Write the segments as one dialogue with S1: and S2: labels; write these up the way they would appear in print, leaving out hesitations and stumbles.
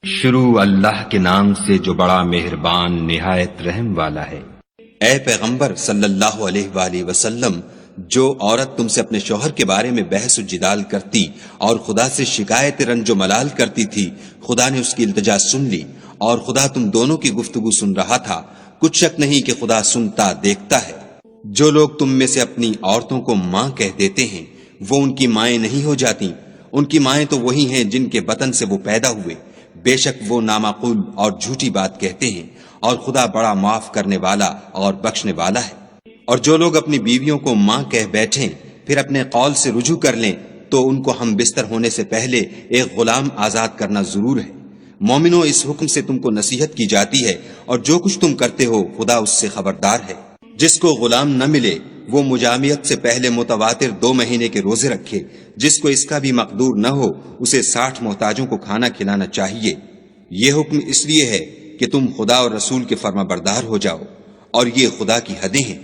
S1: شروع اللہ کے نام سے جو بڑا مہربان نہایت رحم والا ہے۔
S2: اے پیغمبر صلی اللہ علیہ وآلہ وسلم، جو عورت تم سے اپنے شوہر کے بارے میں بحث و جدال کرتی اور خدا سے شکایت رنج و ملال کرتی تھی، خدا نے اس کی التجا سن لی اور خدا تم دونوں کی گفتگو سن رہا تھا۔ کچھ شک نہیں کہ خدا سنتا دیکھتا ہے۔ جو لوگ تم میں سے اپنی عورتوں کو ماں کہہ دیتے ہیں وہ ان کی مائیں نہیں ہو جاتی، ان کی مائیں تو وہی ہیں جن کے بطن سے وہ پیدا ہوئے۔ بے شک وہ نامعقول اور جھوٹی بات کہتے ہیں، اور خدا بڑا معاف کرنے والا اور بخشنے والا ہے۔ اور جو لوگ اپنی بیویوں کو ماں کہہ بیٹھیں پھر اپنے قول سے رجوع کر لیں تو ان کو ہم بستر ہونے سے پہلے ایک غلام آزاد کرنا ضرور ہے۔ مومنو، اس حکم سے تم کو نصیحت کی جاتی ہے، اور جو کچھ تم کرتے ہو خدا اس سے خبردار ہے۔ جس کو غلام نہ ملے وہ مجامعت سے پہلے متواتر 2 مہینے کے روزے رکھے۔ جس کو اس کا بھی مقدور نہ ہو اسے 60 محتاجوں کو کھانا کھلانا چاہیے۔ یہ حکم اس لیے ہے کہ تم خدا اور رسول کے فرما بردار ہو جاؤ، اور یہ خدا کی حدیں ہیں،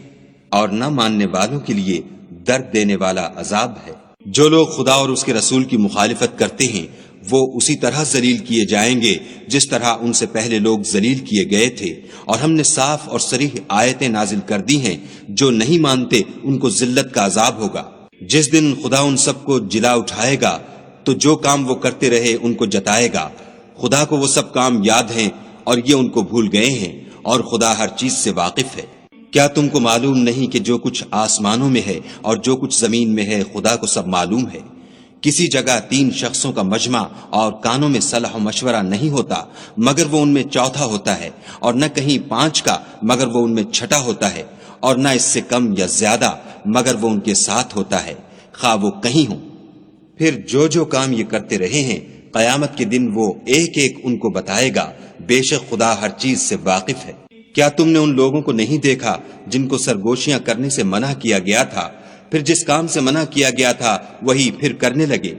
S2: اور نہ ماننے والوں کے لیے درد دینے والا عذاب ہے۔ جو لوگ خدا اور اس کے رسول کی مخالفت کرتے ہیں وہ اسی طرح ذلیل کیے جائیں گے جس طرح ان سے پہلے لوگ ذلیل کیے گئے تھے، اور ہم نے صاف اور صریح آیتیں نازل کر دی ہیں۔ جو نہیں مانتے ان کو ذلت کا عذاب ہوگا۔ جس دن خدا ان سب کو جلا اٹھائے گا تو جو کام وہ کرتے رہے ان کو جتائے گا۔ خدا کو وہ سب کام یاد ہیں اور یہ ان کو بھول گئے ہیں، اور خدا ہر چیز سے واقف ہے۔ کیا تم کو معلوم نہیں کہ جو کچھ آسمانوں میں ہے اور جو کچھ زمین میں ہے خدا کو سب معلوم ہے؟ کسی جگہ 3 شخصوں کا مجمع اور کانوں میں صلاح و مشورہ نہیں ہوتا مگر وہ ان میں چوتھا ہوتا ہے، اور نہ کہیں 5 کا مگر وہ ان میں چھٹا ہوتا ہے، اور نہ اس سے کم یا زیادہ مگر وہ ان کے ساتھ ہوتا ہے، خواہ وہ کہیں ہوں۔ پھر جو کام یہ کرتے رہے ہیں قیامت کے دن وہ ایک ایک ان کو بتائے گا۔ بے شک خدا ہر چیز سے واقف ہے۔ کیا تم نے ان لوگوں کو نہیں دیکھا جن کو سرگوشیاں کرنے سے منع کیا گیا تھا، پھر جس کام سے منع کیا گیا تھا وہی پھر کرنے لگے؟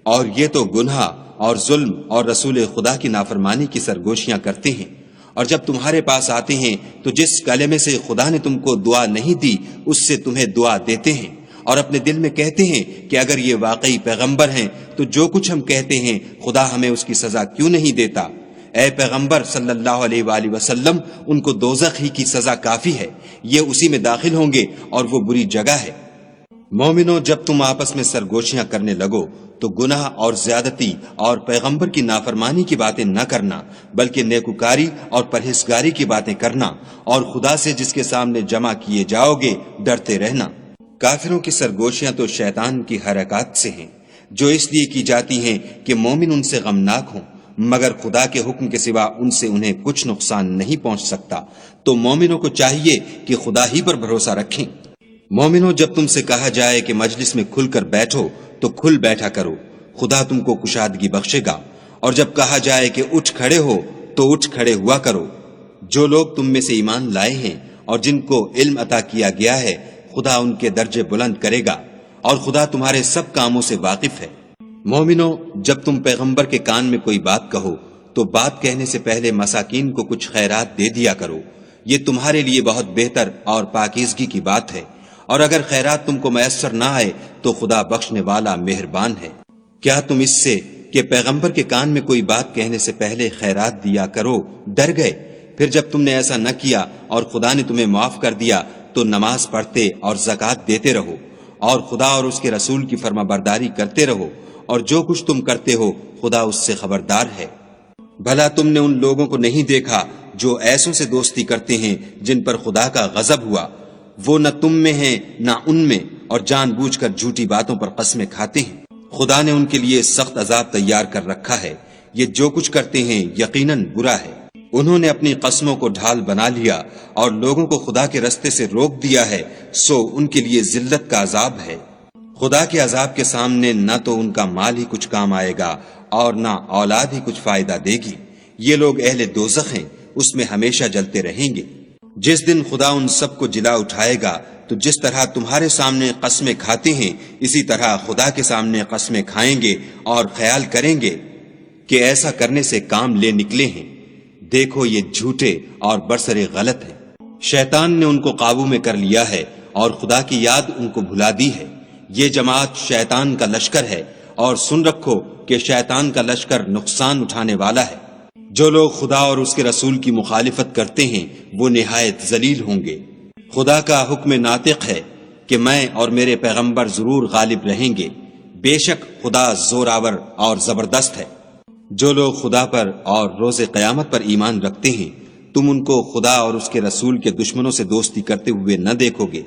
S2: اور یہ تو گناہ اور ظلم اور رسول خدا کی نافرمانی کی سرگوشیاں کرتے ہیں۔ اور جب تمہارے پاس آتے ہیں تو جس کلمے سے خدا نے تم کو دعا نہیں دی اس سے تمہیں دعا دیتے ہیں، اور اپنے دل میں کہتے ہیں کہ اگر یہ واقعی پیغمبر ہیں تو جو کچھ ہم کہتے ہیں خدا ہمیں اس کی سزا کیوں نہیں دیتا؟ اے پیغمبر صلی اللہ علیہ وآلہ وسلم، ان کو دوزخ ہی کی سزا کافی ہے، یہ اسی میں داخل ہوں گے اور وہ بری جگہ ہے۔ مومنو، جب تم آپس میں سرگوشیاں کرنے لگو تو گناہ اور زیادتی اور پیغمبر کی نافرمانی کی باتیں نہ کرنا، بلکہ نیکوکاری اور پرہیزگاری کی باتیں کرنا، اور خدا سے جس کے سامنے جمع کیے جاؤ گے ڈرتے رہنا۔ کافروں کی سرگوشیاں تو شیطان کی حرکات سے ہیں، جو اس لیے کی جاتی ہیں کہ مومن ان سے غمناک ہوں، مگر خدا کے حکم کے سوا ان سے انہیں کچھ نقصان نہیں پہنچ سکتا۔ تو مومنوں کو چاہیے کہ خدا ہی پر بھروسہ رکھیں۔ مومنوں، جب تم سے کہا جائے کہ مجلس میں کھل کر بیٹھو تو کھل بیٹھا کرو، خدا تم کو کشادگی بخشے گا، اور جب کہا جائے کہ اٹھ کھڑے ہو تو اٹھ کھڑے ہوا کرو۔ جو لوگ تم میں سے ایمان لائے ہیں اور جن کو علم عطا کیا گیا ہے خدا ان کے درجے بلند کرے گا، اور خدا تمہارے سب کاموں سے واقف ہے۔ مومنو، جب تم پیغمبر کے کان میں کوئی بات کہو تو بات کہنے سے پہلے مساکین کو کچھ خیرات دے دیا کرو، یہ تمہارے لیے بہت بہتر اور پاکیزگی کی بات ہے۔ اور اگر خیرات تم کو میسر نہ آئے تو خدا بخشنے والا مہربان ہے۔ کیا تم اس سے کہ پیغمبر کے کان میں کوئی بات کہنے سے پہلے خیرات دیا کرو ڈر گئے؟ پھر جب تم نے ایسا نہ کیا اور خدا نے تمہیں معاف کر دیا تو نماز پڑھتے اور زکوٰۃ دیتے رہو، اور خدا اور اس کے رسول کی فرما برداری کرتے رہو، اور جو کچھ تم کرتے ہو خدا اس سے خبردار ہے۔ بھلا تم نے ان لوگوں کو نہیں دیکھا جو ایسوں سے دوستی کرتے ہیں جن پر خدا کا غضب ہوا؟ وہ نہ تم میں ہیں نہ ان میں، اور جان بوجھ کر جھوٹی باتوں پر قسمیں کھاتے ہیں۔ خدا نے ان کے لیے سخت عذاب تیار کر رکھا ہے، یہ جو کچھ کرتے ہیں یقیناً برا ہے۔ انہوں نے اپنی قسموں کو ڈھال بنا لیا اور لوگوں کو خدا کے رستے سے روک دیا ہے، سو ان کے لیے ذلت کا عذاب ہے۔ خدا کے عذاب کے سامنے نہ تو ان کا مال ہی کچھ کام آئے گا اور نہ اولاد ہی کچھ فائدہ دے گی۔ یہ لوگ اہل دوزخ ہیں، اس میں ہمیشہ جلتے رہیں گے۔ جس دن خدا ان سب کو جلا اٹھائے گا تو جس طرح تمہارے سامنے قسمیں کھاتے ہیں اسی طرح خدا کے سامنے قسمیں کھائیں گے، اور خیال کریں گے کہ ایسا کرنے سے کام لے نکلے ہیں۔ دیکھو یہ جھوٹے اور برسر غلط ہیں۔ شیطان نے ان کو قابو میں کر لیا ہے اور خدا کی یاد ان کو بھلا دی ہے۔ یہ جماعت شیطان کا لشکر ہے، اور سن رکھو کہ شیطان کا لشکر نقصان اٹھانے والا ہے۔ جو لوگ خدا اور اس کے رسول کی مخالفت کرتے ہیں وہ نہایت ذلیل ہوں گے۔ خدا کا حکم ناطق ہے کہ میں اور میرے پیغمبر ضرور غالب رہیں گے، بے شک خدا زوراور اور زبردست ہے۔ جو لوگ خدا پر اور روز قیامت پر ایمان رکھتے ہیں تم ان کو خدا اور اس کے رسول کے دشمنوں سے دوستی کرتے ہوئے نہ دیکھو گے،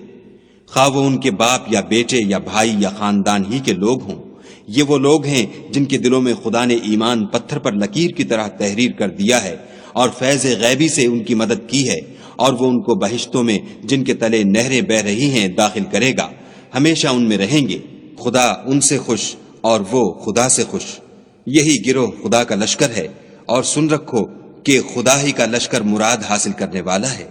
S2: خواہ وہ ان کے باپ یا بیٹے یا بھائی یا خاندان ہی کے لوگ ہوں۔ یہ وہ لوگ ہیں جن کے دلوں میں خدا نے ایمان پتھر پر لکیر کی طرح تحریر کر دیا ہے اور فیض غیبی سے ان کی مدد کی ہے، اور وہ ان کو بہشتوں میں جن کے تلے نہریں بہ رہی ہیں داخل کرے گا، ہمیشہ ان میں رہیں گے۔ خدا ان سے خوش اور وہ خدا سے خوش۔ یہی گروہ خدا کا لشکر ہے، اور سن رکھو کہ خدا ہی کا لشکر مراد حاصل کرنے والا ہے۔